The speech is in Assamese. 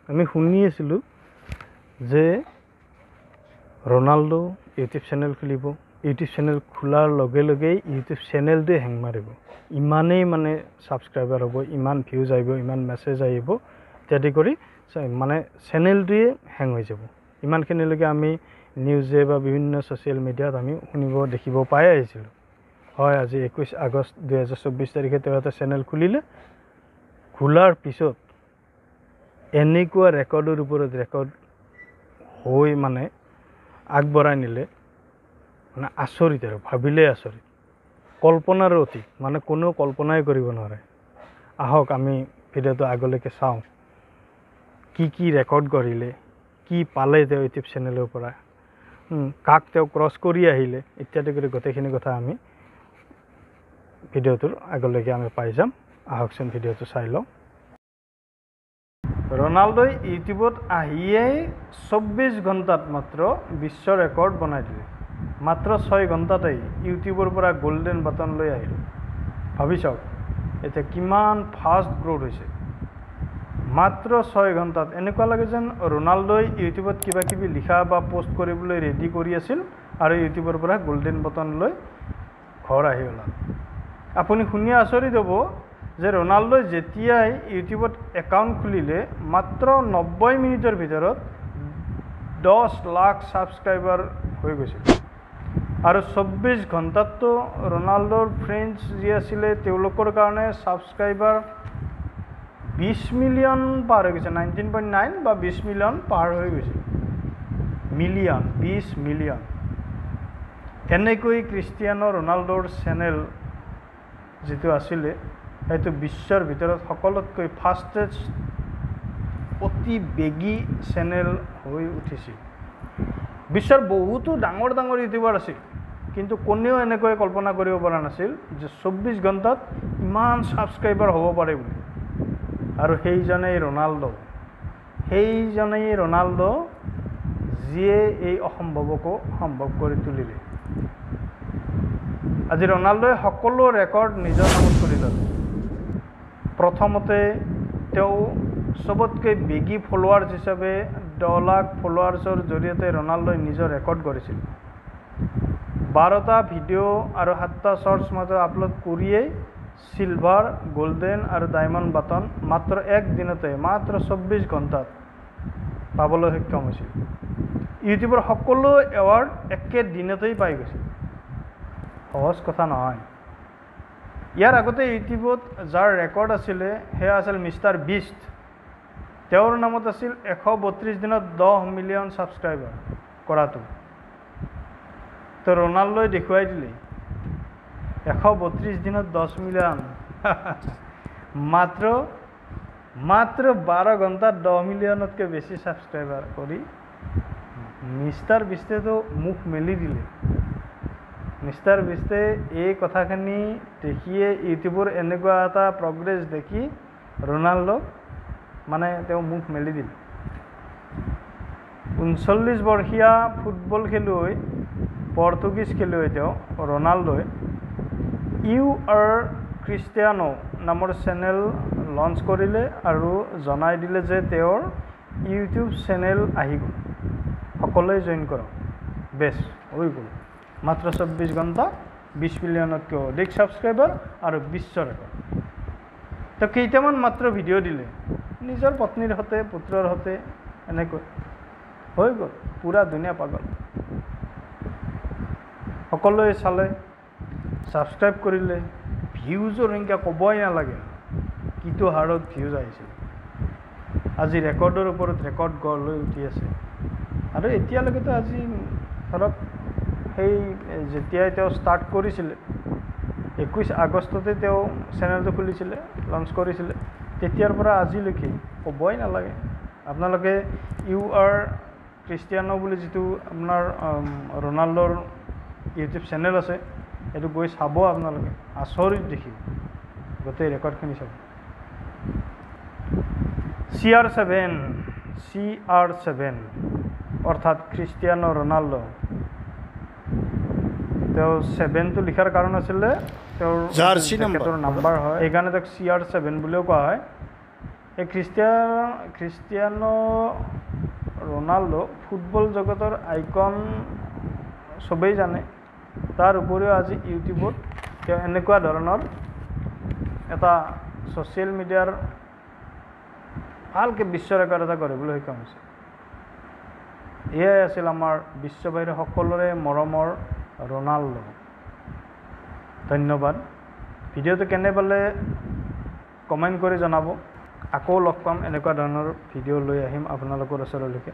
আমি শুনি আছিলোঁ যে ৰনাল্ডো ইউটিউব চেনেল খুলিব, ইউটিউব চেনেল খোলাৰ লগে লগেই ইউটিউব চেনেলটোৱে হেং মাৰিব, ইমানেই মানে ছাবস্ক্ৰাইবাৰ হ'ব, ইমান ভিউজ আহিব, ইমান মেছেজ আহিব ইত্যাদি কৰি মানে চেনেলটোৱে হেং হৈ যাব। ইমানখিনিলৈকে আমি নিউজে বা বিভিন্ন ছ'চিয়েল মিডিয়াত আমি শুনিব দেখিব পাই আহিছিলোঁ। হয়, আজি 21 আগষ্ট 2024 তাৰিখে তেওঁ এটা চেনেল খুলিলে, খোলাৰ পিছত এনেকুৱা ৰেকৰ্ডৰ ওপৰত ৰেকৰ্ড হৈ মানে আগবঢ়াই নিলে, মানে আচৰিত আৰু ভাবিলেই আচৰিত, কল্পনাৰ অতীত, মানে কোনেও কল্পনাই কৰিব নোৱাৰে। আহক আমি ভিডিঅ'টো আগলৈকে চাওঁ, কি ৰেকৰ্ড গঢ়িলে, কি পালে তেওঁ ইউটিউব চেনেলৰ পৰা, কাক তেওঁ ক্ৰছ কৰি আহিলে ইত্যাদি কৰি গোটেইখিনি কথা আমি ভিডিঅ'টোৰ আগলৈকে আমি পাই যাম। আহকচোন ভিডিঅ'টো চাই লওঁ। ৰনাল্ডোই ইউটিউবত আহিয়েই 24 ঘণ্টাত মাত্ৰ বিশ্ব ৰেকৰ্ড বনাই দিলে। মাত্ৰ 6 ঘণ্টাতেই ইউটিউবৰ পৰা গোল্ডেন বাটন লৈ আহিল। ভাবি চাওক এতিয়া কিমান ফাষ্ট গ্ৰ'থ হৈছে। মাত্ৰ 6 ঘণ্টাত এনেকুৱা লাগে যেন ৰনাল্ডোই ইউটিউবত কিবা কিবি লিখা বা পোষ্ট কৰিবলৈ ৰেডি কৰি আছিল আৰু ইউটিউবৰ পৰা গোল্ডেন বাটন লৈ ঘৰ আহি ওলাল। আপুনি শুনি আচৰিত হ'ব যে ৰনাল্ডোই যেতিয়াই ইউটিউবত একাউণ্ট খুলিলে মাত্ৰ 90 মিনিটৰ ভিতৰত 10 লাখ ছাবস্ক্ৰাইবাৰ হৈ গৈছিল। আৰু 24 ঘণ্টাততো ৰনাল্ডোৰ ফ্ৰেণ্ডছ যি আছিলে তেওঁলোকৰ কাৰণে ছাবস্ক্ৰাইবাৰ 20 মিলিয়ন পাৰ হৈ গৈছে, 19.9 বা 20 মিলিয়ন পাৰ হৈ গৈছে। Million, 20 million. এনেকৈ ক্ৰিষ্টিয়ানো ৰনাল্ডোৰ চেনেল যিটো আছিলে সেইটো বিশ্বৰ ভিতৰত সকলোতকৈ ফাষ্টেষ্ট অতি বেগী চেনেল হৈ উঠিছিল। বিশ্বৰ বহুতো ডাঙৰ ডাঙৰ ইউটিউবাৰ আছিল, কিন্তু কোনেও এনেকৈ কল্পনা কৰিব পৰা নাছিল যে 24 ঘণ্টাত ইমান ছাবস্ক্ৰাইবাৰ হ'ব পাৰে বুলি। আৰু সেইজনেই ৰনাল্ডো যিয়ে এই অসম্ভৱকো সম্ভৱ কৰি তুলিলে। আজি ৰনাল্ডোই সকলো ৰেকৰ্ড নিজৰ নামত কৰি ল'লে। প্ৰথমতে তেওঁ চবতকৈ বেগী ফলোৱাৰ্ছ হিচাপে 10 লাখ ফলোৱাৰ্ছৰ জৰিয়তে ৰনাল্ডোই নিজৰ ৰেকৰ্ড গঢ়িছিল। 12টা ভিডিঅ' আৰু 7টা শ্বৰ্টছ মাত্ৰ আপলোড কৰিয়েই চিলভাৰ, গোল্ডেন আৰু ডায়মণ্ড বাটন মাত্ৰ এক দিনতে, মাত্ৰ 24 ঘণ্টাত পাবলৈ সক্ষম হৈছিল। ইউটিউবৰ সকলো এৱাৰ্ড একে দিনতেই পাই গৈছিল। সহজ কথা নহয়। ইয়াৰ আগতে ইউটিউবত যাৰ ৰেকৰ্ড আছিলে সেয়া আছিল মিষ্টাৰ বিষ্ট। তেওঁৰ নামত আছিল 132 দিনত 10 মিলিয়ন ছাবস্ক্ৰাইবাৰ কৰাটো। তো ৰনাল্ডোই দেখুৱাই দিলে 132 দিনত 10 মিলিয়ন মাত্ৰ 12 ঘণ্টাত 10 মিলিয়নতকৈ বেছি ছাবস্ক্ৰাইবাৰ কৰি মিষ্টাৰ বিষ্টেতো মুখ মেলি দিলে। মিষ্টাৰ বিষ্টে এই কথাখিনি দেখিয়ে ইউটিউবৰ এনেকুৱা এটা প্ৰগ্ৰেছ দেখি ৰনাল্ডোক মানে তেওঁ মুখ মেলি দিলে। 39 বৰ্ষীয়া ফুটবল খেলুৱৈ, পৰ্তুগীজ খেলুৱৈ তেওঁ ৰনাল্ডোই ইউ আৰ ক্ৰিষ্টিয়ানো নামৰ চেনেল লঞ্চ কৰিলে আৰু জনাই দিলে যে তেওঁৰ ইউটিউব চেনেল আহি গ'ল, সকলোৱে জইন কৰক। বেছ হৈ গ'ল। মাত্ৰ 24 ঘণ্টা 20 মিলিয়নতকৈ অধিক ছাবস্ক্ৰাইবাৰ আৰু বিশ্ব ৰেকৰ্ড। তো কেইটামান মাত্ৰ ভিডিঅ' দিলে নিজৰ পত্নীৰ সৈতে, পুত্ৰৰ সৈতে, এনেকৈ হৈ গ'ল। পূৰা ধুনীয়া পাগল। সকলোৱে চালে, ছাবস্ক্ৰাইব কৰিলে, ভিউজৰ সংখ্যা ক'বই নালাগে, কিটো হাৰত ভিউজ আহিছিল। আজি ৰেকৰ্ডৰ ওপৰত ৰেকৰ্ড গঢ় লৈ উঠি আছে। আৰু এতিয়ালৈকেতো আজি ধৰক সেই যেতিয়াই তেওঁ ষ্টাৰ্ট কৰিছিলে 21 আগষ্টতে তেওঁ চেনেলটো খুলিছিলে, লঞ্চ কৰিছিলে, তেতিয়াৰ পৰা আজিলৈকে ক'বই নালাগে। আপোনালোকে ইউ আৰ ক্ৰিষ্টিয়ানো বুলি যিটো আপোনাৰ ৰনাল্ডোৰ ইউটিউব চেনেল আছে এইটো গৈ চাব, আপোনালোকে আচৰিত দেখিব, গোটেই ৰেকৰ্ডখিনি চাব। CR7 অৰ্থাৎ ক্ৰিষ্টিয়ানো ৰনাল্ডো। তেওঁ 7টো লিখাৰ কাৰণ আছিলে তেওঁৰ জাৰ্চি নাম্বাৰ হয়, সেইকাৰণে তেওঁক CR7 বুলিও কোৱা হয়। এই ক্ৰিষ্টিয়ানো ৰনাল্ডো ফুটবল জগতৰ আইকন চবেই জানে। তাৰ উপৰিও আজি ইউটিউবত তেওঁ এনেকুৱা ধৰণৰ এটা ছ'চিয়েল মিডিয়াৰ ভালকৈ বিশ্ব ৰেকৰ্ড এটা কৰিবলৈ সক্ষম হৈছে। এয়াই আছিল আমাৰ বিশ্ববাসীৰ সকলোৰে মৰমৰ ৰনাল্ডো। ধন্যবাদ। ভিডিঅ'টো কেনে পালে কমেণ্ট কৰি জনাব। আকৌ লগ পাম, এনেকুৱা ধৰণৰ ভিডিঅ' লৈ আহিম আপোনালোকৰ ওচৰলৈকে।